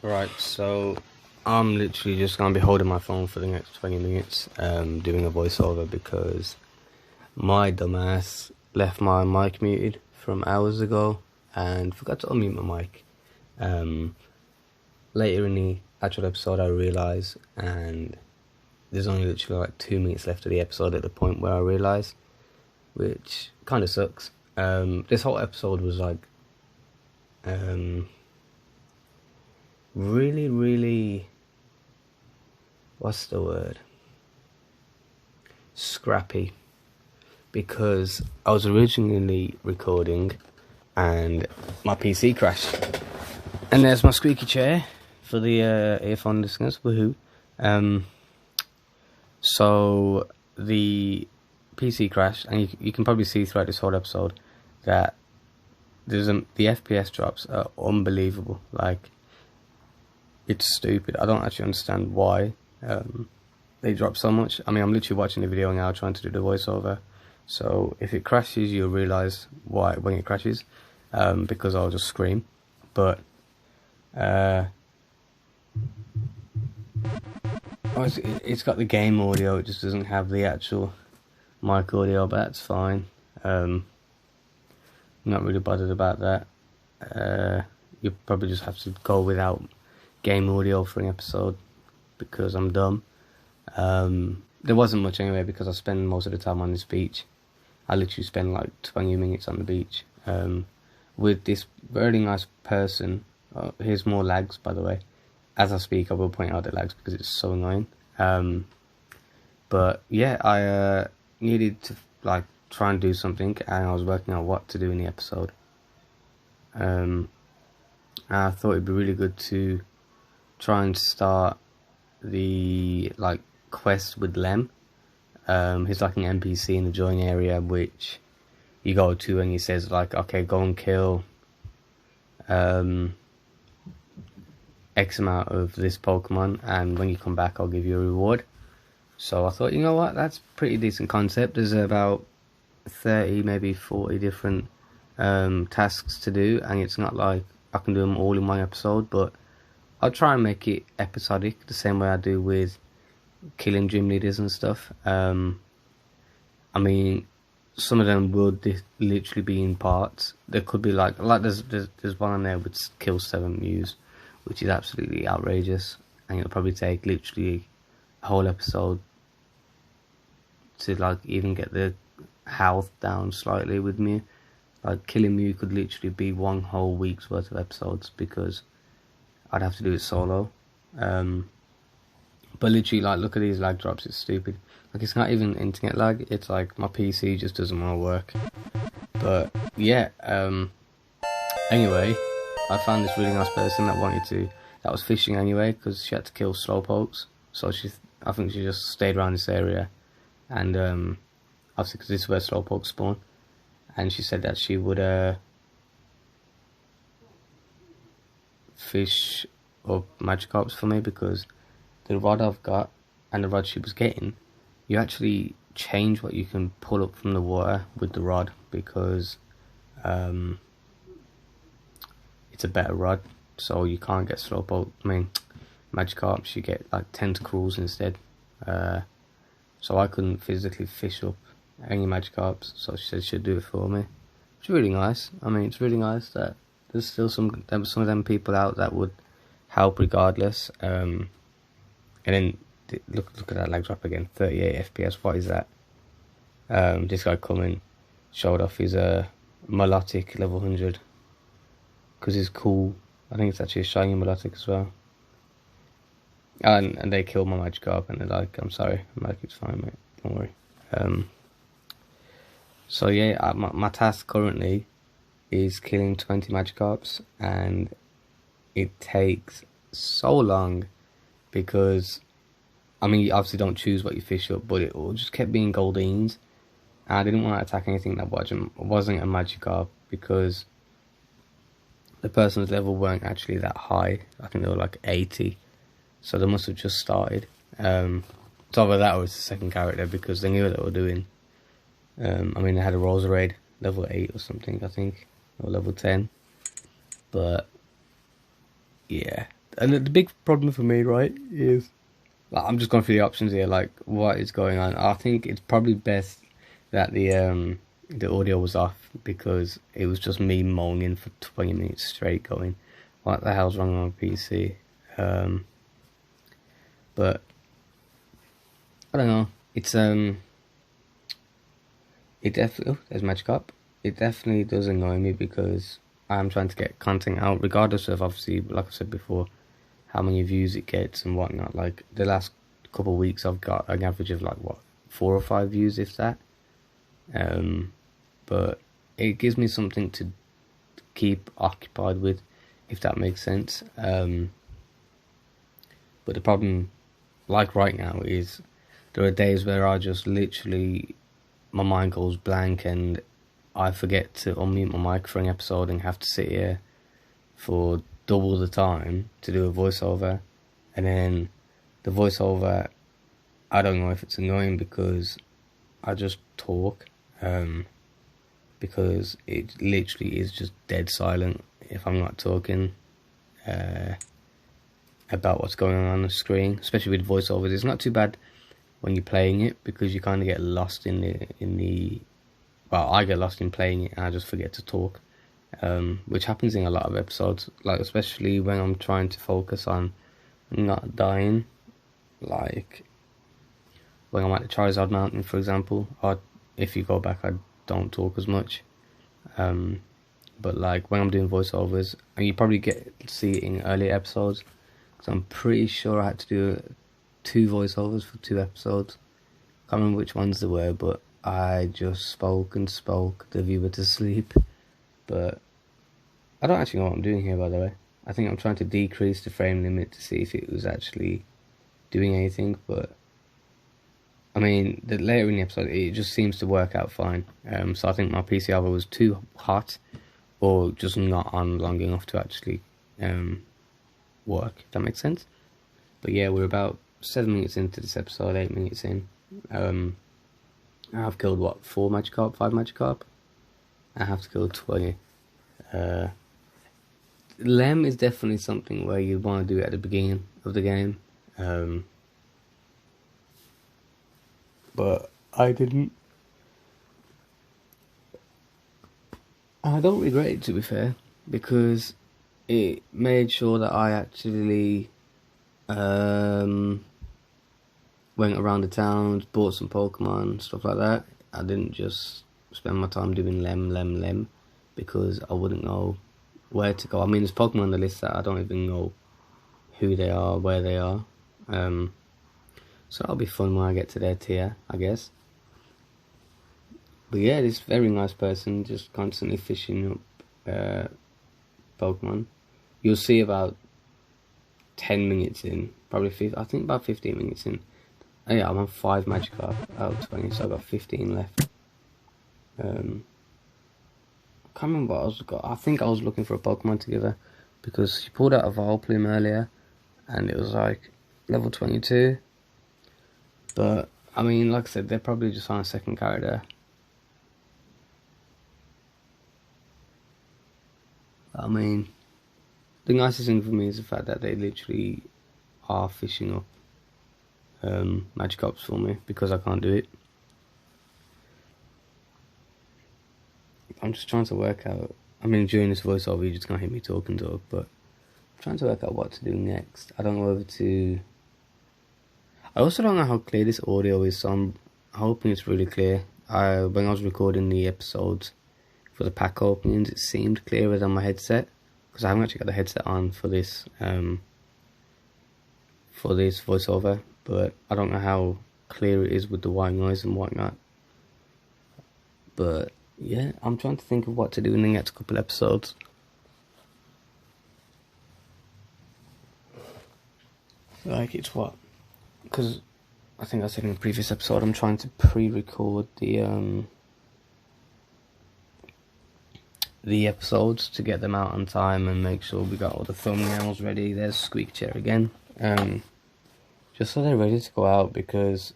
Right, so I'm literally just going to be holding my phone for the next 20 minutes doing a voiceover because my dumbass left my mic muted from hours ago and forgot to unmute my mic. Later in the actual episode I realised, and there's only literally like 2 minutes left of the episode at the point where I realised, which kind of sucks. This whole episode was like really, what's the word? Scrappy. Because I was originally recording and my PC crashed. And there's my squeaky chair for the earphone listeners, woohoo. So the PC crashed, and you can probably see throughout this whole episode that the FPS drops are unbelievable. Like, it's stupid. I don't actually understand why they drop so much. I mean, I'm literally watching the video now trying to do the voiceover. So if it crashes, you'll realise why when it crashes, because I'll just scream. But it's got the game audio, it just doesn't have the actual mic audio, but that's fine. I'm not really bothered about that. You probably just have to go without game audio for an episode because I'm dumb. There wasn't much anyway because I spend most of the time on this beach. I literally spend like 20 minutes on the beach with this very nice person. Here's more lags, by the way. As I speak, I will point out the lags because it's so annoying. But yeah, I needed to like try and do something, and I was working out what to do in the episode. I thought it'd be really good to try and start the like quest with Lem. He's like an NPC in the join area which you go to, and he says like, okay, go and kill X amount of this Pokemon, and when you come back I'll give you a reward. So I thought, you know what, that's a pretty decent concept. There's about 30, maybe 40 different tasks to do, and it's not like I can do them all in one episode, but I'll try and make it episodic, the same way I do with killing gym leaders and stuff. I mean, some of them will literally be in parts. There could be like there's one on there with kill 7 Mews, which is absolutely outrageous, and it'll probably take literally a whole episode to like even get the health down slightly with Mew. Like, killing Mew could literally be one whole week's worth of episodes because I'd have to do it solo. But literally, like, look at these lag drops, it's stupid. Like, it's not even internet lag, it's like my PC just doesn't want to work. But yeah, anyway, I found this really nice person that was fishing anyway, because she had to kill slowpokes. So I think she just stayed around this area, and obviously because this is where slowpokes spawn. And she said that she would fish up Magikarps for me, because the rod I've got and the rod she was getting, you actually change what you can pull up from the water with the rod, because it's a better rod, so you can't get Magikarps, you get like tentacles instead. So I couldn't physically fish up any Magikarps, so she said she'd do it for me. It's really nice. I mean, it's really nice that there's still some of them people out that would help regardless. And then look at that lag drop again, 38 FPS. What is that? This guy coming showed off his melodic level 100 because he's cool. I think it's actually a shiny melodic as well. And they killed my Magikarp, and they're like, I'm sorry. I'm like, it's fine, mate, don't worry. So yeah, my task currently is killing 20 Magikarps, and it takes so long because, I mean, you obviously don't choose what you fish up, but it all just kept being Goldines. And I didn't want to attack anything that wasn't a Magikarp, because the person's level weren't actually that high. I think they were like 80, so they must have just started. It's either that or it's the second character, because they knew what they were doing. I mean, they had a Roserade level 8 or something, I think, or level 10. But yeah, And the big problem for me, right, is like, I'm just going through the options here, like what is going on. I think it's probably best that the audio was off, because it was just me moaning for 20 minutes straight, going, what the hell's wrong with my PC? But I don't know. It's it definitely, oh, there's Magikarp. It definitely does annoy me, because I'm trying to get content out, regardless of, obviously, like I said before, how many views it gets and whatnot. Like the last couple of weeks, I've got an average of like what, 4 or 5 views, if that. But it gives me something to keep occupied with, if that makes sense. But the problem, like right now, is there are days where I just literally, my mind goes blank and I forget to unmute my mic for an episode and have to sit here for double the time to do a voiceover. And then the voiceover, I don't know if it's annoying because I just talk, because it literally is just dead silent if I'm not talking about what's going on the screen, especially with voiceovers. It's not too bad when you're playing it, because you kind of get lost in the well, I get lost in playing it and I just forget to talk, which happens in a lot of episodes, like especially when I'm trying to focus on not dying, like when I'm at the Charizard Mountain, for example. Or if you go back, I don't talk as much, but like when I'm doing voiceovers, and you probably get to see it in earlier episodes, so I'm pretty sure I had to do 2 voiceovers for 2 episodes. Can't remember which ones they were, but I just spoke and spoke the viewer to sleep. But I don't actually know what I'm doing here, by the way. I think I'm trying to decrease the frame limit to see if it was actually doing anything, but I mean, later in the episode, it just seems to work out fine. So I think my PC either was too hot or just not on long enough to actually work, if that makes sense. But yeah, we're about 7 minutes into this episode, 8 minutes in. I've killed what, 4 Magikarp, 5 Magikarp? I have to kill 20. Lem is definitely something where you want to do it at the beginning of the game, but I didn't. I don't regret it, to be fair, because it made sure that I actually went around the towns, bought some Pokemon, stuff like that. I didn't just spend my time doing lem, because I wouldn't know where to go. I mean, there's Pokemon on the list that I don't even know who they are, where they are. So that'll be fun when I get to their tier, I guess. But yeah, this very nice person just constantly fishing up Pokemon. You'll see about 10 minutes in, probably 15, I think about 15 minutes in. Oh yeah, I'm on 5 Magikarp out of 20, so I've got 15 left. I can't remember what I think I was looking for a Pokemon together, because she pulled out a Vileplume earlier, and it was like level 22. But I mean, like I said, they're probably just on a second character. I mean, the nicest thing for me is the fact that they literally are fishing up Magikarps for me, because I can't do it. I'm just trying to work out, I mean, during this voiceover you're just gonna hear me talk, but I'm trying to work out what to do next. I don't know whether to, I also don't know how clear this audio is, so I'm hoping it's really clear. When I was recording the episodes for the pack openings, it seemed clearer than my headset, because I haven't actually got the headset on for this voiceover, but I don't know how clear it is with the white noise and whatnot. But yeah, I'm trying to think of what to do in the next couple episodes. Like, it's what? Because I think I said in the previous episode, I'm trying to pre-record the episodes to get them out on time and make sure we got all the thumbnails ready. There's Squeak Chair again. Just so they're ready to go out, because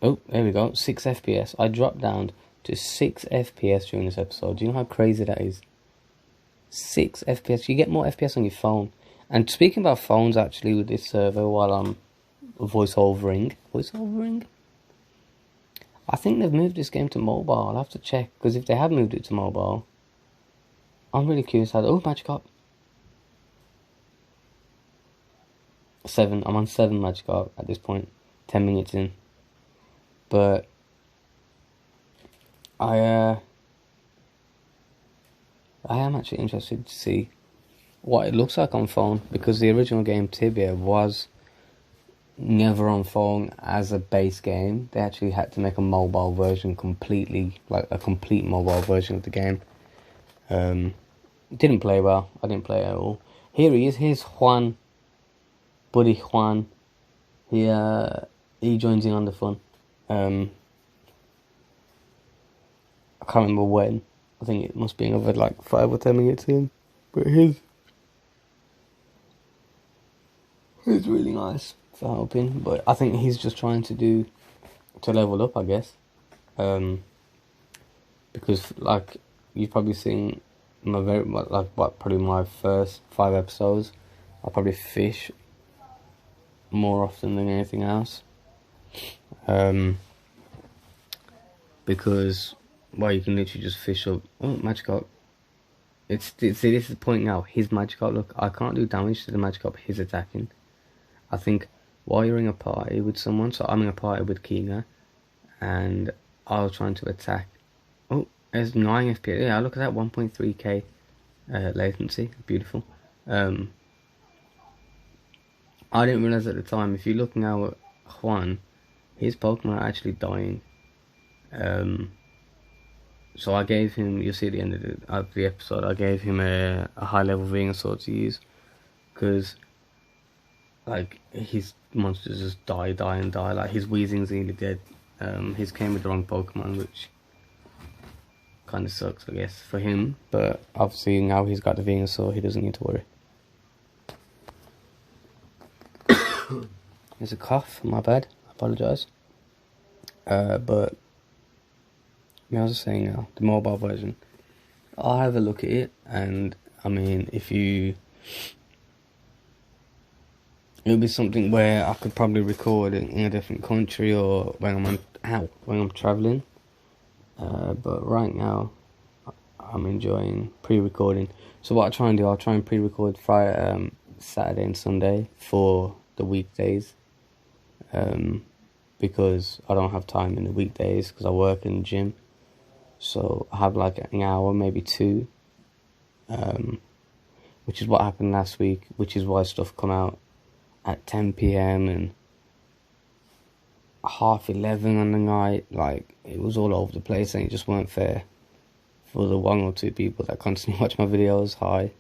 oh, there we go, 6 FPS. I dropped down to 6 FPS during this episode. Do you know how crazy that is? 6 FPS. You get more FPS on your phone. And speaking about phones, actually, with this server, while I'm voiceovering, I think they've moved this game to mobile. I'll have to check, because if they have moved it to mobile, I'm really curious how. Oh, Magikarp. 7. I'm on 7 Magikarp at this point. 10 minutes in. But I am actually interested to see what it looks like on phone, because the original game Tibia was never on phone as a base game. They actually had to make a mobile version completely, like a complete mobile version of the game. It didn't play well. I didn't play it at all. Here he is. Here's Juan, buddy Juan. He joins in on the fun. I can't remember when. I think it must be another like 5 or 10 minutes in. But he's really nice for helping. But I think he's just trying to level up, I guess. Because like you've probably seen probably my first 5 episodes, I probably fish more often than anything else. Because you can literally just fish up. Oh, Magikarp. See, this is the point now. His Magikarp, look, I can't do damage to the Magikarp he's attacking. I think while you're in a party with someone, so I'm in a party with Kiga, and I was trying to attack. Oh, there's 9 FPS. Yeah, look at that, 1.3k latency. Beautiful. I didn't realize at the time, if you're looking now at Juan, his Pokemon are actually dying. So I gave him, you'll see at the end of the episode, I gave him a high level Venusaur to use, because like his monsters just die, like his Weezing's nearly dead. He's came with the wrong Pokemon, which kind of sucks, I guess, for him, but obviously now he's got the Venusaur, he doesn't need to worry. There's a cough, my bad, I apologise. But I was saying now, the mobile version, I'll have a look at it, and I mean, it'll be something where I could probably record it in a different country, or when I'm travelling. But right now, I'm enjoying pre-recording. So what I try and do, I'll try and pre-record Friday, Saturday and Sunday for the weekdays. Because I don't have time in the weekdays because I work in the gym. So I have like an hour, maybe 2, which is what happened last week, which is why stuff come out at 10 PM and 11:30 on the night. Like, it was all over the place, and it just weren't fair for the 1 or 2 people that constantly watch my videos. Hi.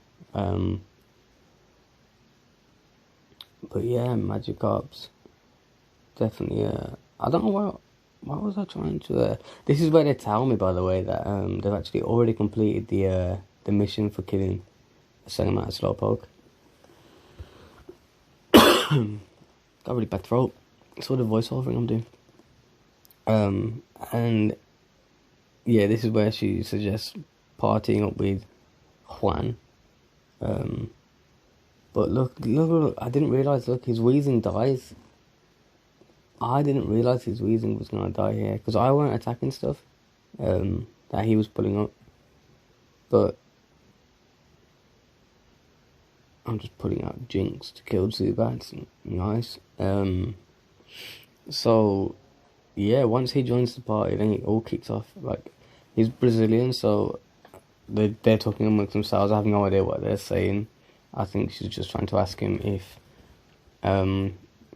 But yeah, Magikarp's definitely, I don't know what was I trying to, this is where they tell me, by the way, that they've actually already completed the mission for killing a certain amount of Slowpoke. Got a really bad throat. That's what the voiceovering I'm doing. And yeah, this is where she suggests partying up with Juan. But look, I didn't realise, look, his Weezing dies. I didn't realise his Weezing was gonna die here, because I weren't attacking stuff that he was pulling up. But I'm just putting out Jinx to kill Zubats. Nice. So yeah, once he joins the party, then it all kicks off. Like, he's Brazilian, so they're talking amongst themselves. I have no idea what they're saying. I think she's just trying to ask him if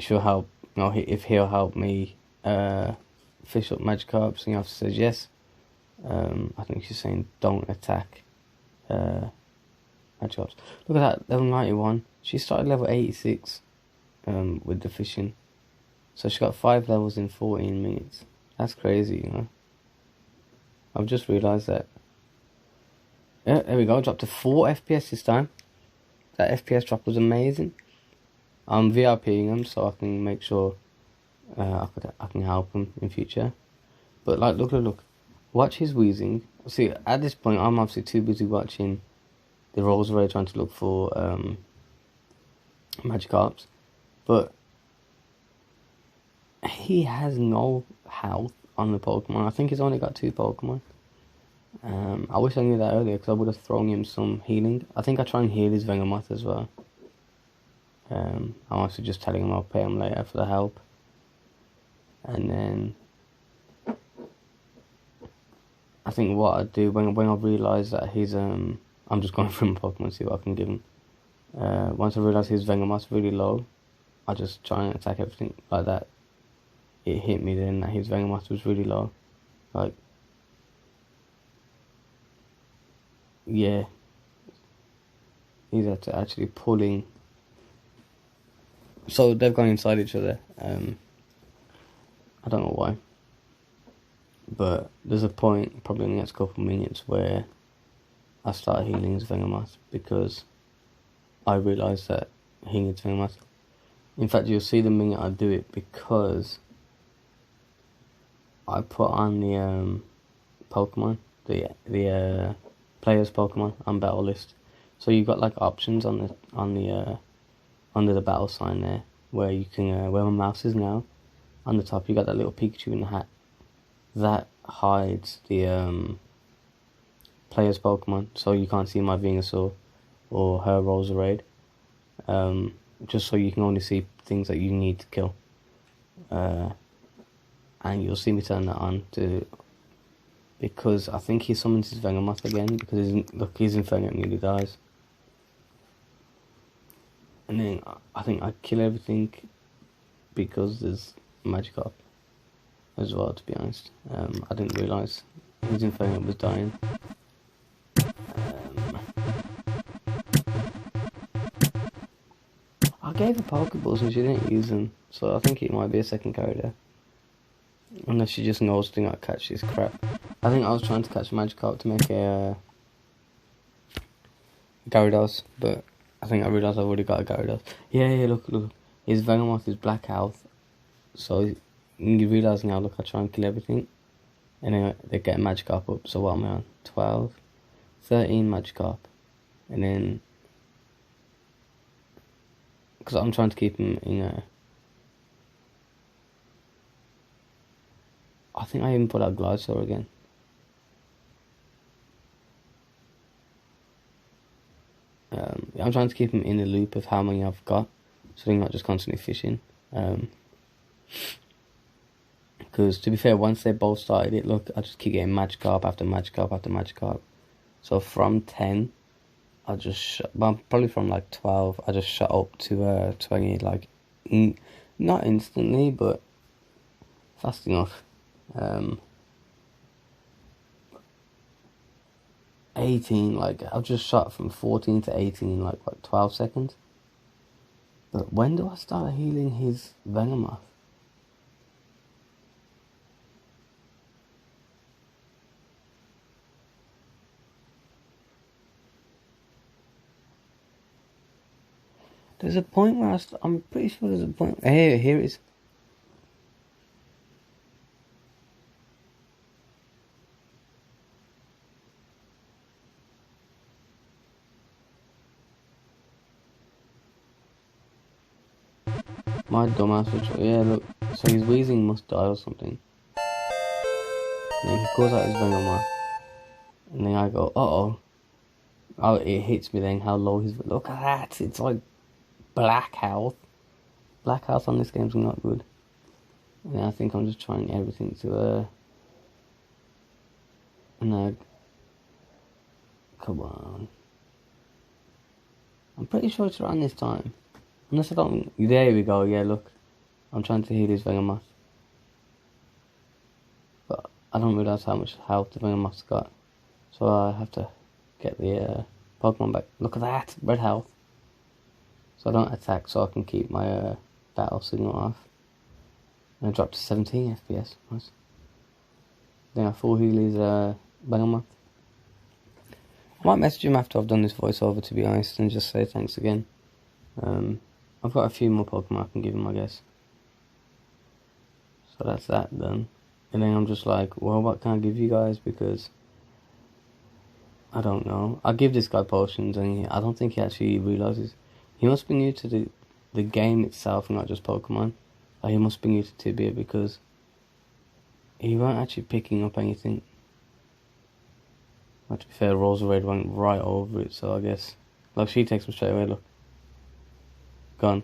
she'll help. No, if he'll help me fish up Magikarps, and he also says yes. I think she's saying don't attack Magikarps. Look at that, level 91. She started level 86 with the fishing. So she got 5 levels in 14 minutes. That's crazy, you know. I've just realised that. Yeah, there we go, dropped to 4 FPS this time. That FPS drop was amazing. I'm VIPing him so I can make sure I can help him in future. But like, look, watch his Weezing. See, at this point I'm obviously too busy watching the Rolls Royce trying to look for Magikarps, but he has no health on the Pokemon. I think he's only got 2 Pokemon. I wish I knew that earlier, because I would have thrown him some healing. I think I try and heal his Vengamoth as well. I'm also just telling him I'll pay him later for the help. And then I think what I do when I realise that he's I'm just going through my Pokemon, see what I can give him. Once I realise his Vengamoth's really low, I just try and attack everything like that. It hit me then that his Vengamoth was really low. Like, yeah, he's actually pulling. So they've gone inside each other. I don't know why, but there's a point probably in the next couple of minutes where I start healing his Vengamoth, because I realise that he needs Vengamoth. In fact, you'll see the minute I do it, because I put on the Pokemon, the players Pokemon on battle list. So you've got like options on the under the battle sign there, where you can where my mouse is now. On the top, you got that little Pikachu in the hat. That hides the players Pokemon, so you can't see my Venusaur or her Roserade. Just so you can only see things that you need to kill. And you'll see me turn that on because I think he summons his Vengamoth again, because his Inferno nearly dies. And then I think I kill everything because there's Magikarp as well, to be honest. I didn't realise his Inferno was dying. I gave her Pokeballs and she didn't use them, so I think it might be a second character. Unless she just knows to not catch this crap. I think I was trying to catch Magikarp to make a Gyarados, but I think I realised I've already got a Gyarados. Yeah, look. His Vengamoth is black health. So you realise now, look, I try and kill everything. And then they get Magikarp up. So what am I on? 12, 13 Magikarp. And then, because I'm trying to keep him in a... I think I even put out Glysaur again. I'm trying to keep him in the loop of how many I've got, so they're not just constantly fishing. Because to be fair, once they both started it, look, I just keep getting Magikarp after Magikarp after Magikarp. So from 10, I just well, probably from like 12, I just shot up to 20, like, not instantly, but fast enough. 18, like, I've just shot from 14 to 18 in like, what, 12 seconds? But when do I start healing his Venomoth? There's a point where I'm pretty sure there's a point. Here it is. My dumbass was... Yeah, look. So his Weezing must die or something. And then he calls out his Venomoth. And then I go, uh-oh. Oh, it hits me then how low his... Look at that. It's like black health. Black health on this game's not good. And I think I'm just trying everything to... And come on. I'm pretty sure it's around this time. Unless I don't... There we go, yeah, look. I'm trying to heal his Venomoth. But I don't realise how much health the Venomoth's got. So I have to get the Pokemon back. Look at that! Red health. So I don't attack, so I can keep my battle signal off. And I dropped to 17 FPS. Nice. Then I full heal his Venomoth. I might message him after I've done this voiceover, to be honest, and just say thanks again. I've got a few more Pokemon I can give him, I guess. So that's that done. And then I'm just like, well, what can I give you guys? Because I don't know. I give this guy potions, and I don't think he actually realizes. He must be new to the game itself, not just Pokemon. Like, he must be new to Tibia because he weren't actually picking up anything. But to be fair, Roserade went right over it, so I guess... Look, she takes him straight away, look. Gone.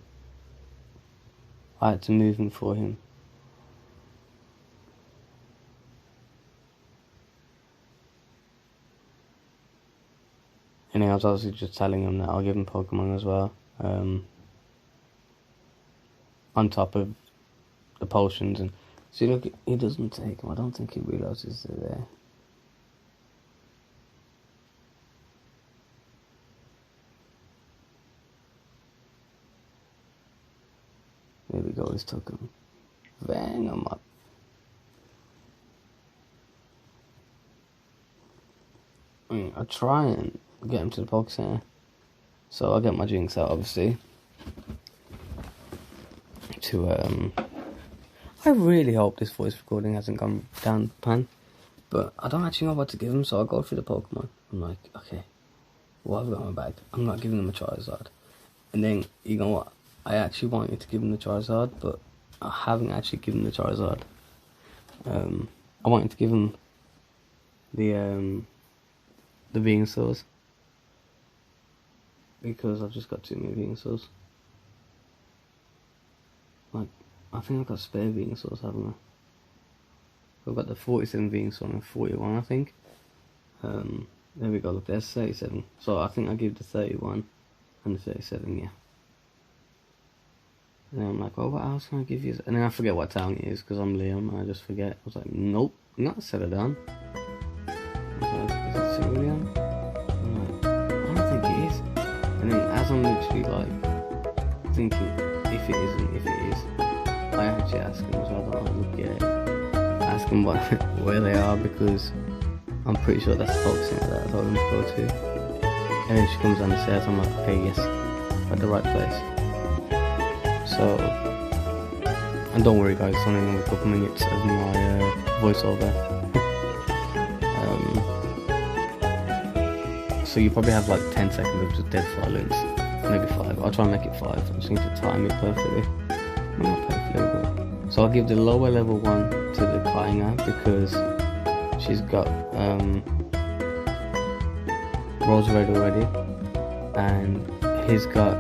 I had to move him for him. And I was obviously just telling him that I'll give him Pokemon as well. On top of the potions. And see, look, he doesn't take them. I don't think he realizes they're there. There we go, he's took them. Bang them up. I'll try and get him to the Poke Center. So I'll get my Jinx out, obviously. I really hope this voice recording hasn't gone down the pan. But I don't actually know what to give him, so I'll go through the Pokemon. I'm like, okay, what have I got in my bag? I'm not giving him a Charizard. And then, you know what? I actually wanted to give him the Charizard, but I haven't actually given him the Charizard. I wanted to give him the Venusaurs, because I've just got too many Venusaurs. Like, I think I've got spare Venusaurs, haven't I? I've got the 47 Venusaur and 41, I think. There we go, look, there's 37. So I think I give the 31 and the 37, yeah. And then I'm like, well, what else can I give you? And then I forget what town it is, because I'm Liam, and I just forget. I was like, nope, not Celadon. I was like, is it Cerulean? I'm like, I don't think it is. And then as I'm literally like, thinking, if it isn't, if it is, I actually ask him, so I don't like look at it. Ask him where they are, because I'm pretty sure that's the Poke Center that I told him to go to. And then she comes down and says, I'm like, okay, yes, we're at the right place. So, and don't worry guys, it's only another couple minutes of my voiceover. So you probably have like 10 seconds of just dead silence, maybe 5. I'll try and make it 5. I just need to time it perfectly. Not perfectly, but... So I'll give the lower level one to the Kainga because she's got Roserade already, and he's got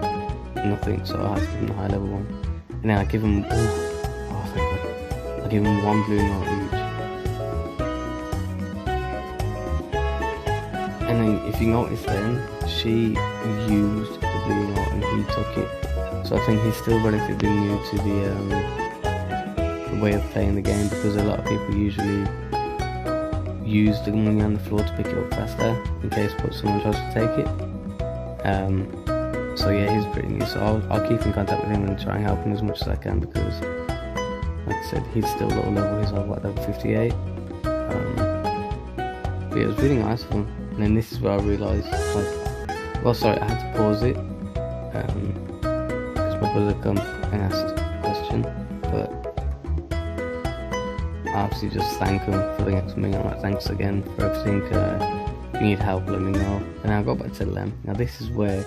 nothing, so I have to give him the high level one. And then I give him, oh thank God, I give him 1 blue note each. And then if you notice then, she used the blue note and he took it. So I think he's still relatively new to the way of playing the game, because a lot of people usually use the money on the floor to pick it up faster in case someone tries to take it. So yeah, he's pretty new, so I'll keep in contact with him and try and help him as much as I can, because like I said, he's still low level, he's on what, level 58. But yeah, it was really nice of him. And then this is where I realised, like, well sorry, I had to pause it, because my brother come and asked a question, but I obviously just thank him for the next minute. I'm like, thanks again for everything, if you need help let me know. And I go back to them. Now this is where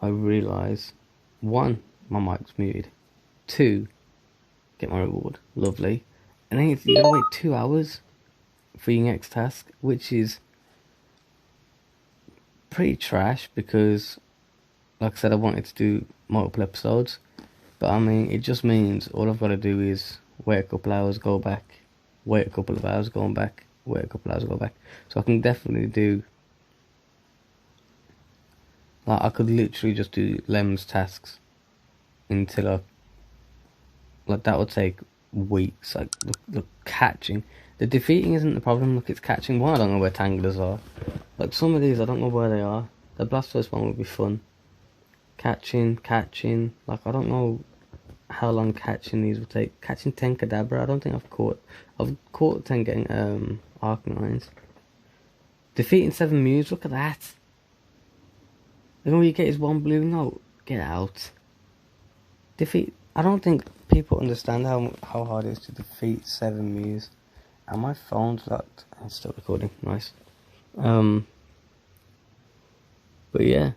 I realise, 1, my mic's muted, 2, get my reward, lovely, and then you gotta wait 2 hours for your next task, which is pretty trash, because like I said, I wanted to do multiple episodes, but I mean, it just means all I've got to do is wait a couple hours, go back, wait a couple of hours, go back, wait a couple hours, go back. So I can definitely do, like, I could literally just do Lem's tasks until like, that would take weeks. Like, the catching, the defeating isn't the problem. Look, it's catching. Well, I don't know where Tanglers are. Like, some of these, I don't know where they are. The Blastoise one would be fun. Catching, like, I don't know how long catching these will take. Catching 10 Kadabra, I don't think I've caught 10 getting Arcanines. Defeating 7 Mews, look at that. And all you get is 1 blue note. Get out. Defeat. I don't think people understand how hard it is to defeat 7 Mews. And my phone's locked. It's still recording. Nice. But yeah.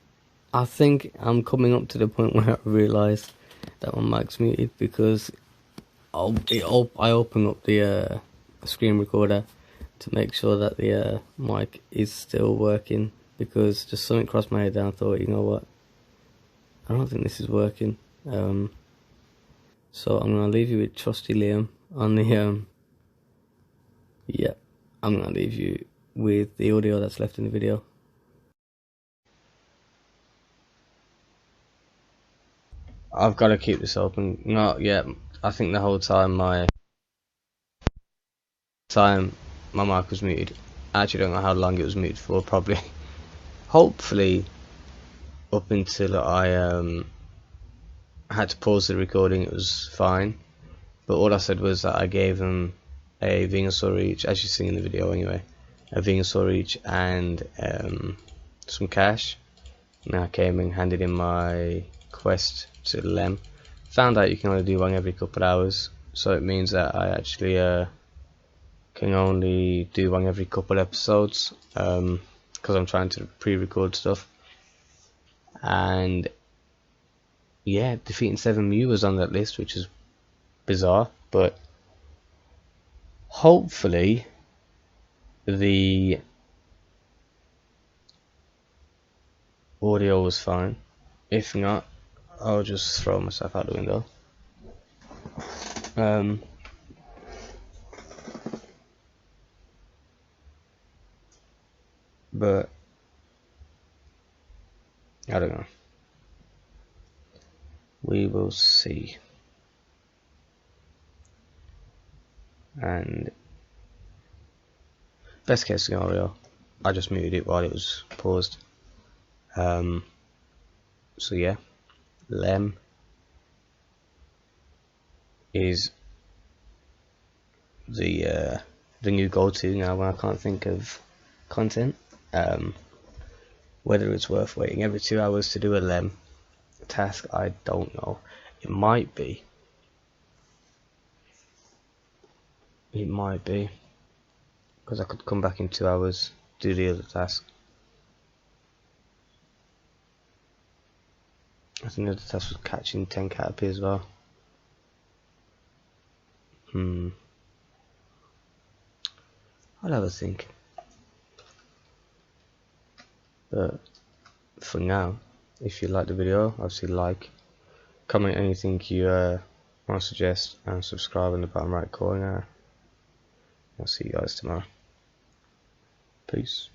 I think I'm coming up to the point where I realise that my mic's muted because I open up the screen recorder to make sure that the mic is still working, because just something crossed my head and I thought, you know what, I don't think this is working. So I'm gonna leave you with trusty Liam on the yeah, I'm gonna leave you with the audio that's left in the video. I've got to keep this open. Not yet. I think the whole time my mic was muted. I actually don't know how long it was muted for. Probably, hopefully, up until I had to pause the recording, it was fine. But all I said was that I gave them a Venusaur each, as you see in the video anyway, a Venusaur each and some cash. And I came and handed in my quest to Lem. Found out you can only do one every couple of hours, so it means that I actually can only do one every couple episodes, because I'm trying to pre-record stuff. And yeah, defeating 7 Mew was on that list, which is bizarre, but hopefully the audio was fine. If not, I'll just throw myself out the window. But I don't know. We will see. And best case scenario, I just muted it while it was paused. So yeah, Lem is the new go-to now when I can't think of content. Whether it's worth waiting every 2 hours to do a Lem task, I don't know. It might be. It might be, because I could come back in 2 hours, do the other task. I think the other task was catching 10 Caterpie as well. I'll have a think. But for now, if you like the video, obviously like, comment anything you want to suggest, and subscribe in the bottom right corner. I'll see you guys tomorrow. Peace.